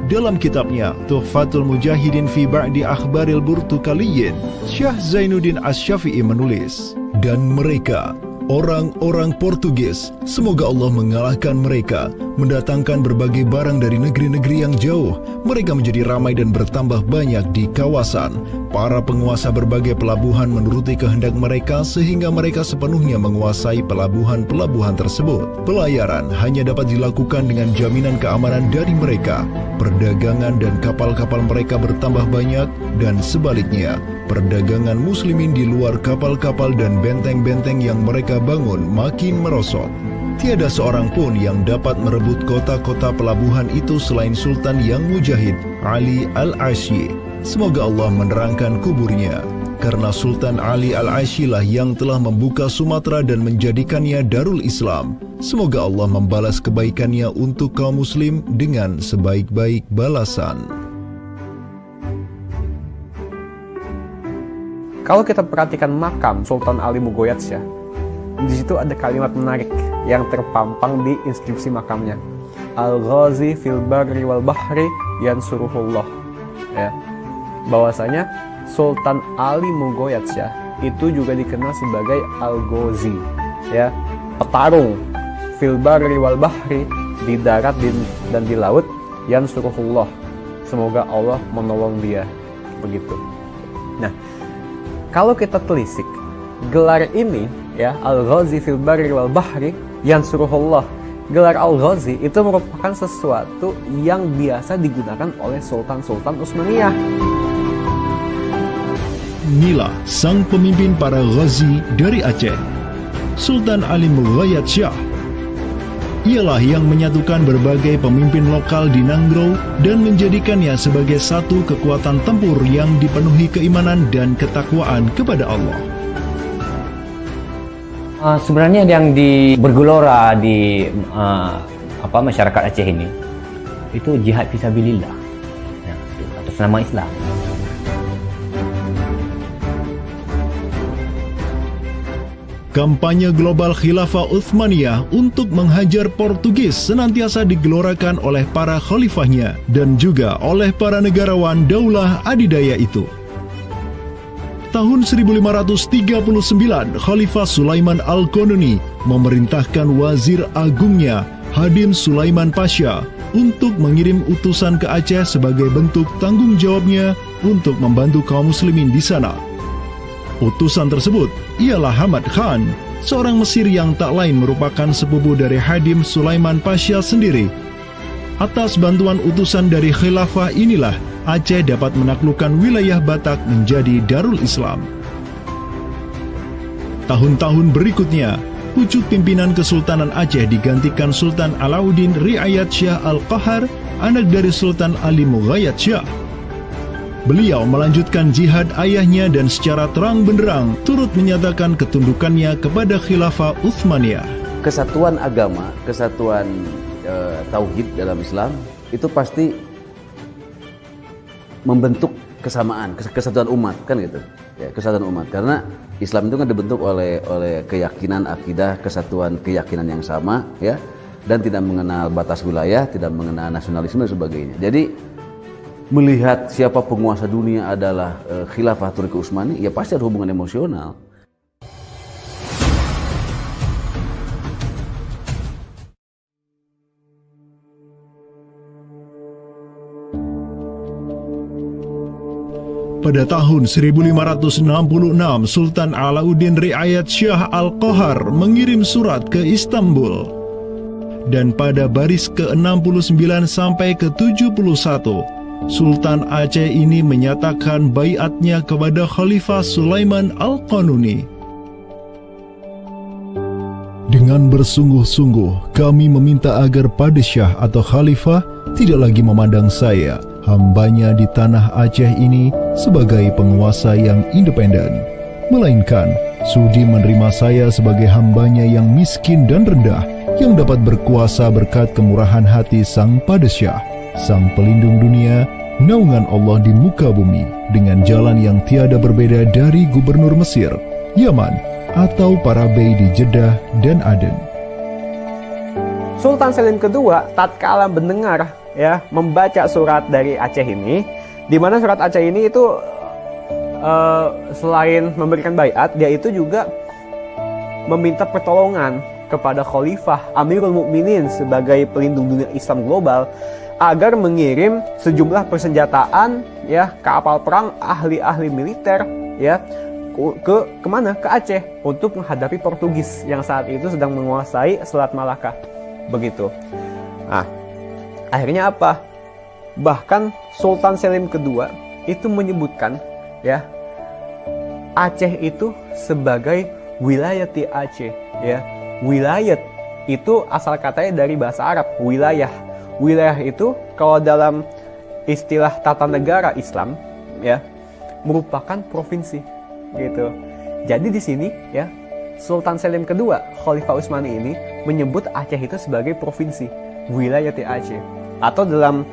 Dalam kitabnya Tuhfatul Mujahidin fi Ba'di Akhbaril Burtukaliyin, Syekh Zainuddin Asy-Syafi'i menulis, dan mereka Orang-orang Portugis, semoga Allah mengalahkan mereka, mendatangkan berbagai barang dari negeri-negeri yang jauh. Mereka menjadi ramai dan bertambah banyak di kawasan. Para penguasa berbagai pelabuhan menuruti kehendak mereka sehingga mereka sepenuhnya menguasai pelabuhan-pelabuhan tersebut. Pelayaran hanya dapat dilakukan dengan jaminan keamanan dari mereka. Perdagangan dan kapal-kapal mereka bertambah banyak dan sebaliknya. Perdagangan muslimin di luar kapal-kapal dan benteng-benteng yang mereka bangun makin merosot. Tiada seorang pun yang dapat merebut kota-kota pelabuhan itu selain Sultan yang mujahid, Ali Al-Ashi. Semoga Allah menerangkan kuburnya. Karena Sultan Ali Al-Ashi lah yang telah membuka Sumatera dan menjadikannya Darul Islam. Semoga Allah membalas kebaikannya untuk kaum muslim dengan sebaik-baik balasan. Kalau kita perhatikan makam Sultan Ali Mugoyatsya, di situ ada kalimat menarik yang terpampang di inskripsi makamnya. Al-Ghazi fil barri wal bahri yansuruhullah. Ya. Bahwasanya Sultan Ali Mugoyatsya itu juga dikenal sebagai Al-Ghazi, ya, petarung fil barri wal bahri, di darat dan di laut, yansuruhullah. Semoga Allah menolong dia. Begitu. Nah, kalau kita telisik gelar ini, ya, Al-Ghazi fil barri wal bahri yansuruhullah, gelar Al-Ghazi itu merupakan sesuatu yang biasa digunakan oleh sultan-sultan Utsmaniyah. Inilah sang pemimpin para Ghazi dari Aceh, Sultan Ali Mughayat-Syah. Ialah yang menyatukan berbagai pemimpin lokal di Nanggro dan menjadikannya sebagai satu kekuatan tempur yang dipenuhi keimanan dan ketakwaan kepada Allah. Sebenarnya yang bergelora di masyarakat Aceh ini itu jihad fisabilillah, ya, atas nama Islam. Kampanye global Khilafah Utsmaniyah untuk menghajar Portugis senantiasa digelorakan oleh para khalifahnya dan juga oleh para negarawan Daulah Adidaya itu. Tahun 1539, Khalifah Sulaiman Al-Qanuni memerintahkan wazir agungnya, Hadim Sulaiman Pasha, untuk mengirim utusan ke Aceh sebagai bentuk tanggung jawabnya untuk membantu kaum muslimin di sana. Utusan tersebut ialah Hamad Khan, seorang Mesir yang tak lain merupakan sepupu dari Hadim Sulaiman Pasha sendiri. Atas bantuan utusan dari khilafah inilah Aceh dapat menaklukkan wilayah Batak menjadi Darul Islam. Tahun-tahun berikutnya, pucuk pimpinan Kesultanan Aceh digantikan Sultan Alauddin Riayat Syah Al-Qahar, anak dari Sultan Ali Mughayat Syah. Beliau melanjutkan jihad ayahnya dan secara terang benderang turut menyatakan ketundukannya kepada Khilafah Utsmaniyah. Kesatuan agama, kesatuan tauhid dalam Islam itu pasti membentuk kesamaan, kesatuan umat, kan gitu. Ya, kesatuan umat, karena Islam itu kan dibentuk oleh keyakinan akidah, kesatuan keyakinan yang sama, ya, dan tidak mengenal batas wilayah, tidak mengenal nasionalisme dan sebagainya. Jadi melihat siapa penguasa dunia adalah Khilafah Turki Utsmani, ya pasti ada hubungan emosional. Pada tahun 1566, Sultan Alauddin Riayat Syah Al-Qahar mengirim surat ke Istanbul. Dan pada baris ke-69 sampai ke-71, Sultan Aceh ini menyatakan baiatnya kepada Khalifah Sulaiman Al-Qanuni. Dengan bersungguh-sungguh, kami meminta agar Padishah atau Khalifah tidak lagi memandang saya, hambanya di tanah Aceh ini, sebagai penguasa yang independen, melainkan sudi menerima saya sebagai hambanya yang miskin dan rendah, yang dapat berkuasa berkat kemurahan hati Sang Padishah, Sang Pelindung dunia, naungan Allah di muka bumi, dengan jalan yang tiada berbeda dari Gubernur Mesir, Yaman, atau para bey di Jeddah dan Aden. Sultan Selim kedua tatkala mendengar, ya, membaca surat dari Aceh ini, di mana surat Aceh ini itu selain memberikan baiat, dia itu juga meminta pertolongan kepada Khalifah Amirul Mukminin sebagai pelindung dunia Islam global agar mengirim sejumlah persenjataan ya, kapal perang, ahli-ahli militer ya kemana? Ke Aceh untuk menghadapi Portugis yang saat itu sedang menguasai Selat Malaka. Begitu. Nah, akhirnya apa? Bahkan Sultan Selim II itu menyebutkan ya Aceh itu sebagai wilayati Aceh ya. Wilayat itu asal katanya dari bahasa Arab, wilayah. Wilayah itu kalau dalam istilah tata negara Islam ya merupakan provinsi gitu. Jadi di sini ya Sultan Selim II, Khalifah Utsmani ini menyebut Aceh itu sebagai provinsi, wilayati Aceh. Atau dalam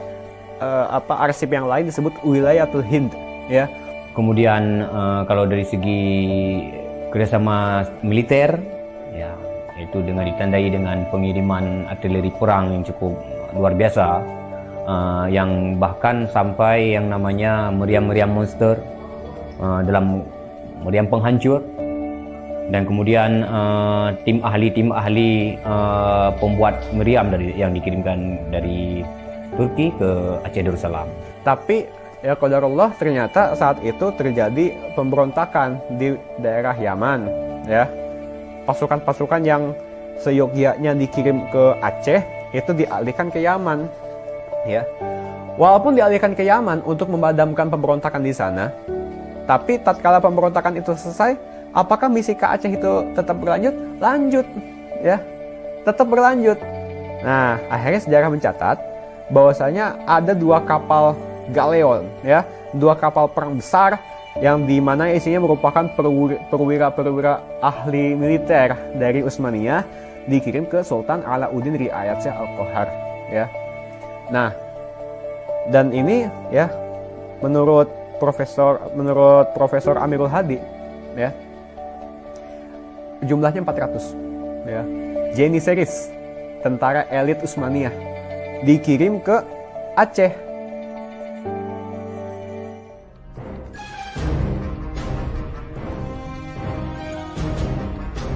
arsip yang lain disebut wilayatul Hind ya. Kemudian kalau dari segi kerjasama militer, ya itu dengan ditandai dengan pengiriman artileri perang yang cukup luar biasa, yang bahkan sampai yang namanya meriam-meriam monster dalam meriam penghancur, dan kemudian tim ahli pembuat meriam yang dikirimkan dari Turki ke Aceh Darussalam. Tapi ya qadarullah ternyata saat itu terjadi pemberontakan di daerah Yaman ya. Pasukan-pasukan yang seyogyanya dikirim ke Aceh itu dialihkan ke Yaman ya. Walaupun dialihkan ke Yaman untuk memadamkan pemberontakan di sana, tapi tatkala pemberontakan itu selesai, apakah misi ke Aceh itu tetap berlanjut? Lanjut ya. Tetap berlanjut. Nah, akhirnya sejarah mencatat bahwasanya ada 2 kapal galeon ya, 2 kapal perang besar yang dimana isinya merupakan perwira-perwira ahli militer dari Utsmaniyah dikirim ke Sultan Alauddin Riayat Shah Al-Qahar ya. Nah, dan ini ya menurut Profesor Amirul Hadi ya jumlahnya 400 ya. Janissaries, tentara elit Utsmaniyah, dikirim ke Aceh.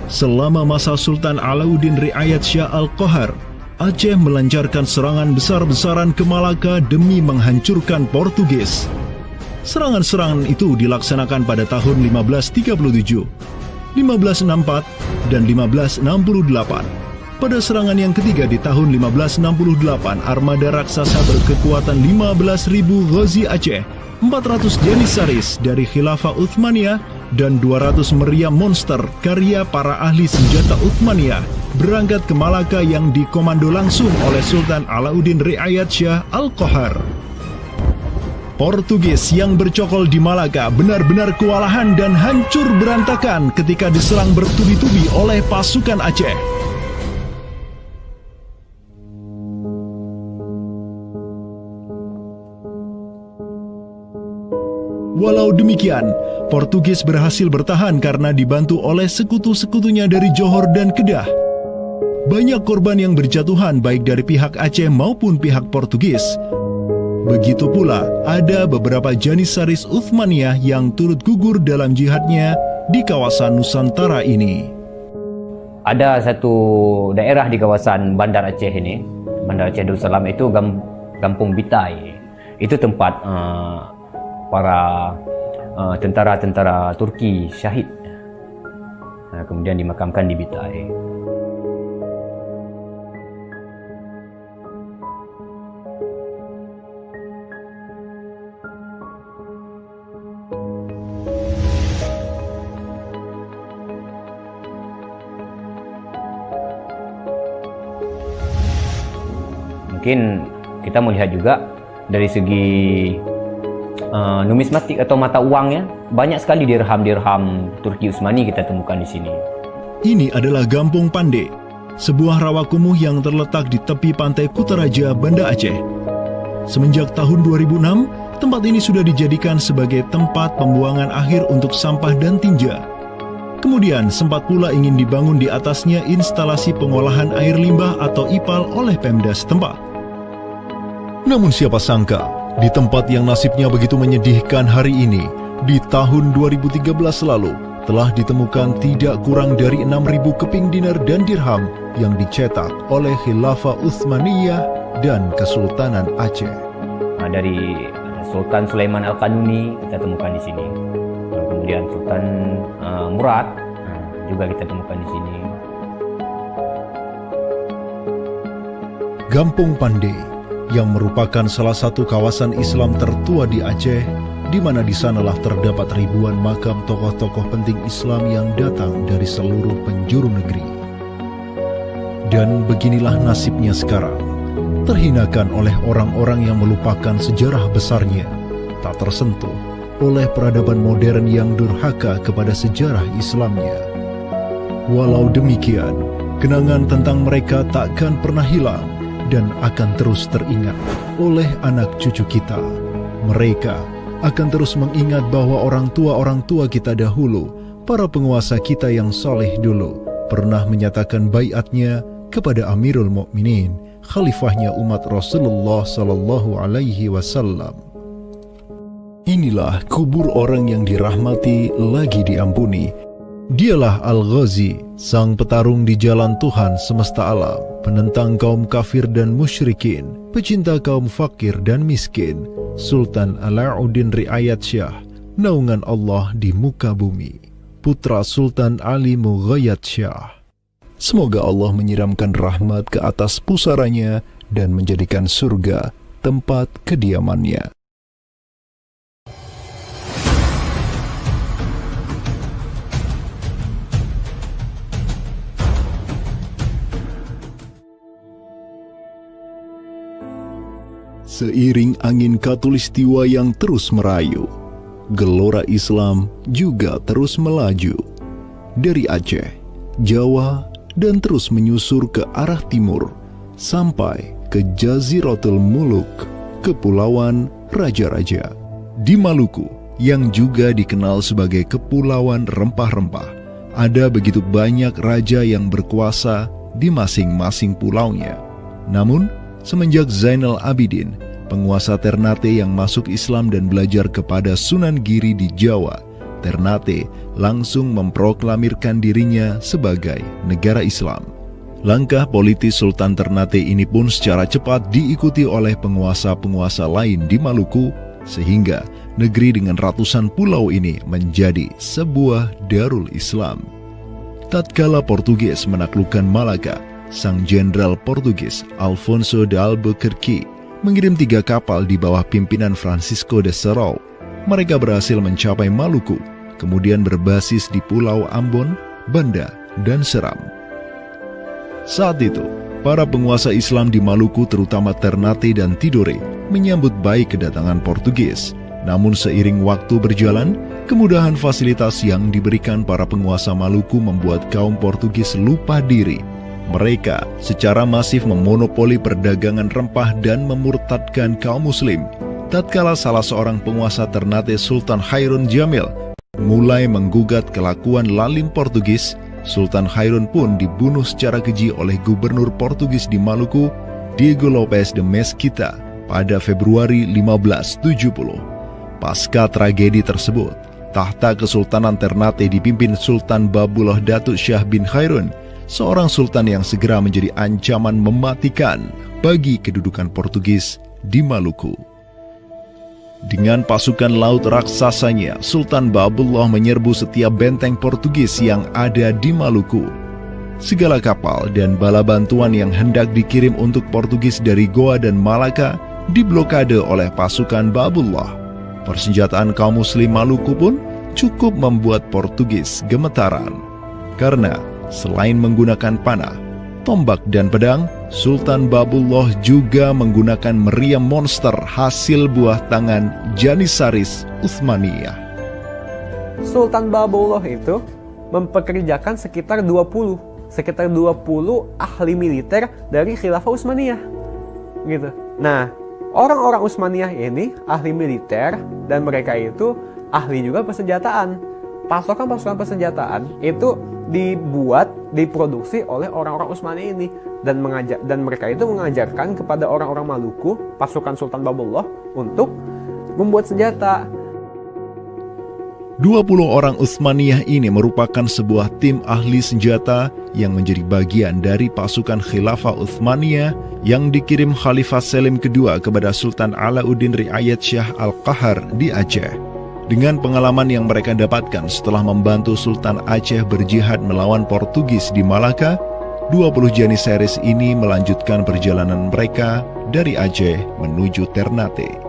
Selama masa Sultan Alauddin Riayat Shah Al-Qahar, Aceh melancarkan serangan besar-besaran ke Malaka demi menghancurkan Portugis. Serangan-serangan itu dilaksanakan pada tahun 1537, 1564, dan 1568. Pada serangan yang ketiga di tahun 1568, armada raksasa berkekuatan 15.000 Ghazi Aceh, 400 Janissaries dari Khilafah Utsmaniyah, dan 200 meriam monster karya para ahli senjata Utsmaniyah berangkat ke Malaka yang dikomando langsung oleh Sultan Alauddin Riayat Shah Al-Qahar. Portugis yang bercokol di Malaka benar-benar kewalahan dan hancur berantakan ketika diserang bertubi-tubi oleh pasukan Aceh. Walau demikian, Portugis berhasil bertahan karena dibantu oleh sekutu-sekutunya dari Johor dan Kedah. Banyak korban yang berjatuhan baik dari pihak Aceh maupun pihak Portugis. Begitu pula ada beberapa Janissaries Utsmaniyah yang turut gugur dalam jihadnya di kawasan Nusantara ini. Ada satu daerah di kawasan Bandar Aceh ini, Bandar Aceh Darussalam, itu Kampung Bitai. Itu tempat para tentara-tentara Turki syahid, kemudian dimakamkan di Bitai. Mungkin kita melihat juga dari segi numismatik atau mata uangnya, banyak sekali dirham-dirham Turki Utsmani kita temukan di sini. Ini adalah Gampung Pande, sebuah rawa kumuh yang terletak di tepi pantai Kutaraja, Banda Aceh. Semenjak tahun 2006, tempat ini sudah dijadikan sebagai tempat pembuangan akhir untuk sampah dan tinja. Kemudian sempat pula ingin dibangun di atasnya instalasi pengolahan air limbah atau IPAL oleh Pemda setempat. Namun siapa sangka, di tempat yang nasibnya begitu menyedihkan hari ini, di tahun 2013 lalu, telah ditemukan tidak kurang dari 6.000 keping dinar dan dirham yang dicetak oleh Khilafah Utsmaniyah dan Kesultanan Aceh. Dari Sultan Sulaiman Al-Kanuni kita temukan di sini. Kemudian Sultan Murad juga kita temukan di sini. Gampung Pandey yang merupakan salah satu kawasan Islam tertua di Aceh, di mana di sanalah terdapat ribuan makam tokoh-tokoh penting Islam yang datang dari seluruh penjuru negeri. Dan beginilah nasibnya sekarang, terhinakan oleh orang-orang yang melupakan sejarah besarnya, tak tersentuh oleh peradaban modern yang durhaka kepada sejarah Islamnya. Walau demikian, kenangan tentang mereka takkan pernah hilang dan akan terus teringat oleh anak cucu kita. Mereka akan terus mengingat bahwa orang tua kita dahulu, para penguasa kita yang saleh dulu, pernah menyatakan baiatnya kepada Amirul Mukminin, khalifahnya umat Rasulullah sallallahu alaihi wasallam. Inilah kubur orang yang dirahmati lagi diampuni. Dialah Al-Ghazi, sang petarung di jalan Tuhan semesta alam, penentang kaum kafir dan musyrikin, pecinta kaum fakir dan miskin, Sultan Alauddin Riayat Syah, naungan Allah di muka bumi, putra Sultan Ali Mughayat Syah. Semoga Allah menyiramkan rahmat ke atas pusaranya dan menjadikan surga tempat kediamannya. Seiring angin Katulistiwa yang terus merayu, gelora Islam juga terus melaju dari Aceh, Jawa, dan terus menyusur ke arah timur sampai ke Jaziratul Muluk, Kepulauan Raja-Raja. Di Maluku, yang juga dikenal sebagai Kepulauan Rempah-Rempah, ada begitu banyak raja yang berkuasa di masing-masing pulaunya. Namun, semenjak Zainal Abidin, penguasa Ternate yang masuk Islam dan belajar kepada Sunan Giri di Jawa, Ternate langsung memproklamirkan dirinya sebagai negara Islam. Langkah politis Sultan Ternate ini pun secara cepat diikuti oleh penguasa-penguasa lain di Maluku, sehingga negeri dengan ratusan pulau ini menjadi sebuah darul Islam. Tatkala Portugis menaklukkan Malaka, sang jenderal Portugis Alfonso de Albuquerque mengirim 3 kapal di bawah pimpinan Francisco de Serrao. Mereka berhasil mencapai Maluku, kemudian berbasis di Pulau Ambon, Banda, dan Seram. Saat itu, para penguasa Islam di Maluku terutama Ternate dan Tidore menyambut baik kedatangan Portugis. Namun seiring waktu berjalan, kemudahan fasilitas yang diberikan para penguasa Maluku membuat kaum Portugis lupa diri. Mereka secara masif memonopoli perdagangan rempah dan memurtadkan kaum muslim. Tatkala salah seorang penguasa Ternate, Sultan Hairun Jamil, mulai menggugat kelakuan lalim Portugis, Sultan Hairun pun dibunuh secara keji oleh gubernur Portugis di Maluku, Diego Lopes de Mesquita, pada Februari 1570. Pasca tragedi tersebut, tahta Kesultanan Ternate dipimpin Sultan Babullah Datuk Syah bin Hairun, seorang sultan yang segera menjadi ancaman mematikan bagi kedudukan Portugis di Maluku. Dengan pasukan laut raksasanya, Sultan Babullah menyerbu setiap benteng Portugis yang ada di Maluku. Segala kapal dan bala bantuan yang hendak dikirim untuk Portugis dari Goa dan Malaka diblokade oleh pasukan Babullah. Persenjataan kaum muslim Maluku pun cukup membuat Portugis gemetaran. Karena selain menggunakan panah, tombak dan pedang, Sultan Babullah juga menggunakan meriam monster hasil buah tangan Janissaris Utsmaniyah. Sultan Babullah itu mempekerjakan sekitar 20 ahli militer dari Khilafah Utsmaniyah. Gitu. Nah, orang-orang Utsmaniyah ini ahli militer dan mereka itu ahli juga persenjataan. Pasukan-pasukan persenjataan itu diproduksi oleh orang-orang Utsmani ini dan mereka itu mengajarkan kepada orang-orang Maluku, pasukan Sultan Babullah, untuk membuat senjata. 20 orang Utsmaniyah ini merupakan sebuah tim ahli senjata yang menjadi bagian dari pasukan Khilafah Utsmaniyah yang dikirim Khalifah Selim kedua kepada Sultan Alauddin Riayat Shah Al-Qahar di Aceh. Dengan pengalaman yang mereka dapatkan setelah membantu Sultan Aceh berjihad melawan Portugis di Malaka, 20 Janissaries ini melanjutkan perjalanan mereka dari Aceh menuju Ternate.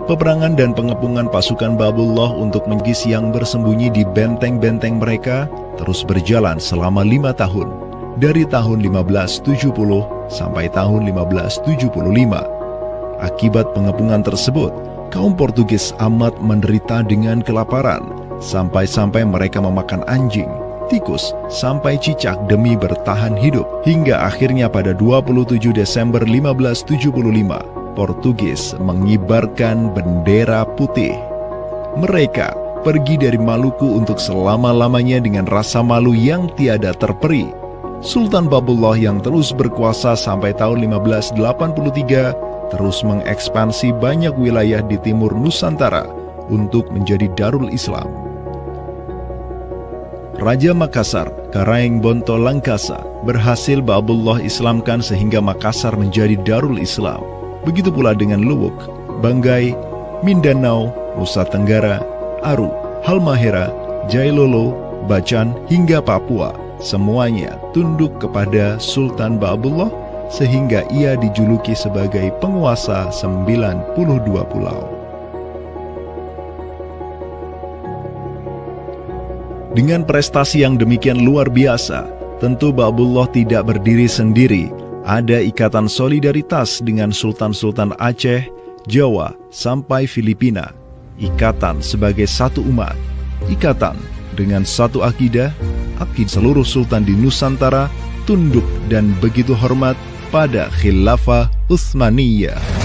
Peperangan dan pengepungan pasukan Babullah untuk menggis yang bersembunyi di benteng-benteng mereka terus berjalan selama 5 tahun, dari tahun 1570 sampai tahun 1575. Akibat pengepungan tersebut, kaum Portugis amat menderita dengan kelaparan, sampai-sampai mereka memakan anjing, tikus, sampai cicak demi bertahan hidup. Hingga akhirnya pada 27 Desember 1575, Portugis mengibarkan bendera putih. Mereka pergi dari Maluku untuk selama-lamanya dengan rasa malu yang tiada terperi. Sultan Babullah yang terus berkuasa sampai tahun 1583 terus mengekspansi banyak wilayah di timur Nusantara untuk menjadi Darul Islam. Raja Makassar, Karaeng Bonto Langkasa, berhasil Babullah Islamkan sehingga Makassar menjadi Darul Islam. Begitu pula dengan Luwuk, Banggai, Mindanao, Nusa Tenggara, Aru, Halmahera, Jailolo, Bacan, hingga Papua. Semuanya tunduk kepada Sultan Babullah sehingga ia dijuluki sebagai penguasa 92 pulau. Dengan prestasi yang demikian luar biasa, tentu Babullah tidak berdiri sendiri. Ada ikatan solidaritas dengan sultan-sultan Aceh, Jawa, sampai Filipina. Ikatan sebagai satu umat. Ikatan dengan satu akidah, seluruh sultan di Nusantara tunduk dan begitu hormat pada Khilafah Utsmaniyah.